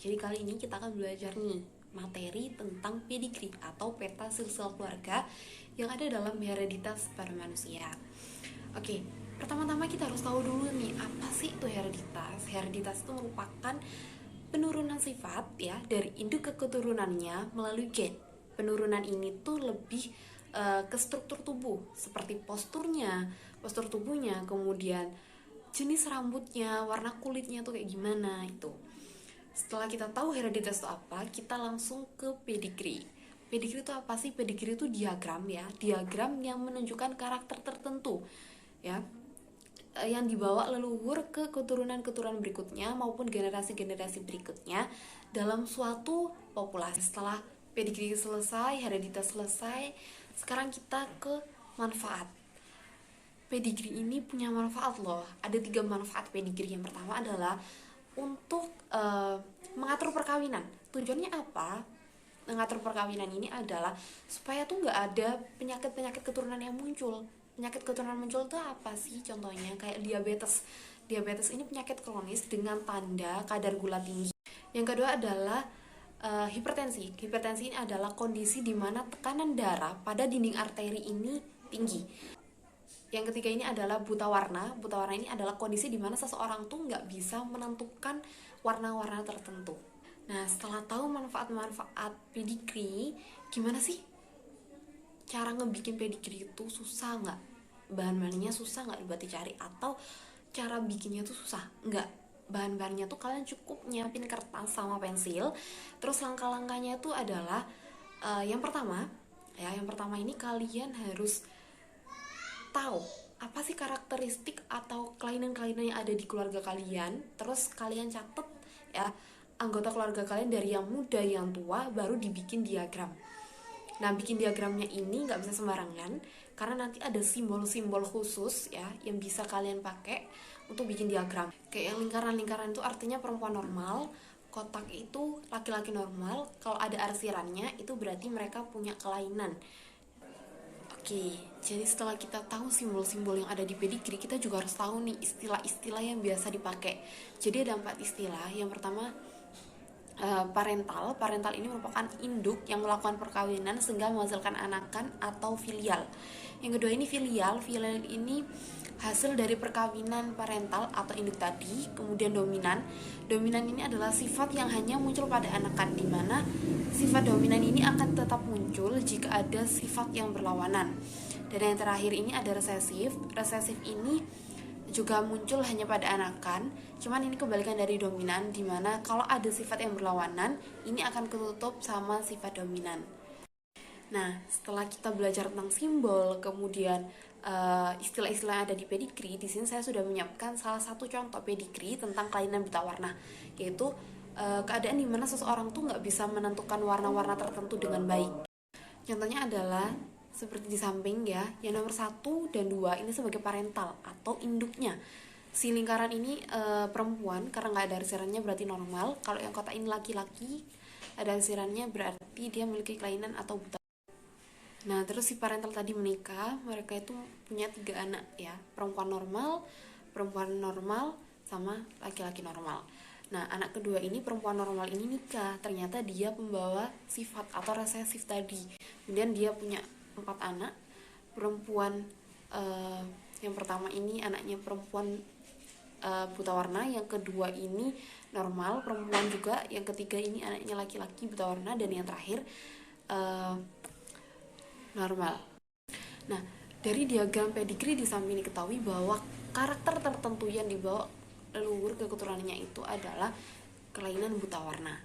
Jadi kali ini kita akan belajar nih materi tentang pedigree atau peta silsilah keluarga yang ada dalam hereditas pada manusia. Oke, pertama-tama kita harus tahu dulu nih apa sih itu hereditas. Hereditas itu merupakan penurunan sifat ya dari induk ke keturunannya melalui gen. Penurunan ini tuh lebih ke struktur tubuh seperti postur tubuhnya, kemudian jenis rambutnya, warna kulitnya tuh kayak gimana itu. Setelah kita tahu hereditas itu apa, kita langsung ke pedigree. Pedigree itu apa sih? Pedigree itu diagram ya, diagram yang menunjukkan karakter tertentu ya, yang dibawa leluhur ke keturunan-keturunan berikutnya maupun generasi-generasi berikutnya dalam suatu populasi. Setelah pedigree selesai, hereditas selesai, sekarang kita ke manfaat. Pedigree ini punya manfaat loh. Ada 3 manfaat pedigree. Yang pertama adalah untuk mengatur perkawinan. Tujuannya apa? Mengatur perkawinan ini adalah supaya tuh nggak ada penyakit-penyakit keturunan yang muncul. Penyakit keturunan muncul tuh apa sih? Contohnya kayak diabetes. Diabetes ini penyakit kronis dengan tanda kadar gula tinggi. Yang kedua adalah hipertensi. Hipertensi ini adalah kondisi di mana tekanan darah pada dinding arteri ini tinggi. Yang ketiga ini adalah buta warna. Buta warna ini adalah kondisi di mana seseorang tuh nggak bisa menentukan warna-warna tertentu. Nah, setelah tahu manfaat-manfaat pedigree, gimana sih cara ngebikin pedigree itu? Susah nggak? Bahan-bahannya susah nggak buat dicari? Atau cara bikinnya tuh susah? Nggak. Bahan-bahannya tuh kalian cukup nyiapin kertas sama pensil. Terus langkah-langkahnya tuh adalah yang pertama ini kalian harus tahu apa sih karakteristik atau kelainan-kelainan yang ada di keluarga kalian. Terus kalian catat ya anggota keluarga kalian dari yang muda, yang tua, baru dibikin diagram. Nah, bikin diagramnya ini nggak bisa sembarangan karena nanti ada simbol-simbol khusus ya yang bisa kalian pakai untuk bikin diagram. Kayak yang lingkaran-lingkaran itu artinya perempuan normal, kotak itu laki-laki normal. Kalau ada arsirannya itu berarti mereka punya kelainan. Oke, jadi setelah kita tahu simbol-simbol yang ada di pedigree, kita juga harus tahu nih istilah-istilah yang biasa dipakai. Jadi ada 4 istilah. Yang pertama parental. Parental ini merupakan induk yang melakukan perkawinan sehingga menghasilkan anakan atau filial. Yang kedua ini filial. Filial ini hasil dari perkawinan parental atau induk tadi. Kemudian dominan. Dominan ini adalah sifat yang hanya muncul pada anakan, di mana sifat dominan ini akan tetap muncul jika ada sifat yang berlawanan. Dan yang terakhir ini ada resesif. Resesif ini juga muncul hanya pada anakan, cuman ini kebalikan dari dominan, dimana kalau ada sifat yang berlawanan ini akan ketutup sama sifat dominan. Nah, setelah kita belajar tentang simbol, kemudian istilah-istilah yang ada di pedigree, di sini saya sudah menyiapkan salah satu contoh pedigree tentang kelainan buta warna, yaitu keadaan dimana seseorang tuh nggak bisa menentukan warna-warna tertentu dengan baik. Contohnya adalah seperti di samping ya, yang nomor 1 dan 2 ini sebagai parental atau induknya. Si lingkaran ini perempuan karena nggak ada arsirannya berarti normal. Kalau yang kotak ini laki-laki ada arsirannya berarti dia memiliki kelainan atau buta. Nah, terus si parental tadi menikah, mereka itu punya 3 anak ya, perempuan normal, sama laki-laki normal. Nah, anak kedua ini, perempuan normal ini nikah, ternyata dia pembawa sifat atau resesif tadi. Kemudian dia punya 4 anak. Perempuan yang pertama ini anaknya perempuan buta warna, yang kedua ini normal perempuan juga, yang ketiga ini anaknya laki-laki buta warna, dan yang terakhir normal. Nah, dari diagram pedigree di samping diketahui bahwa karakter tertentu yang dibawa leluhur ke keturunannya itu adalah kelainan buta warna.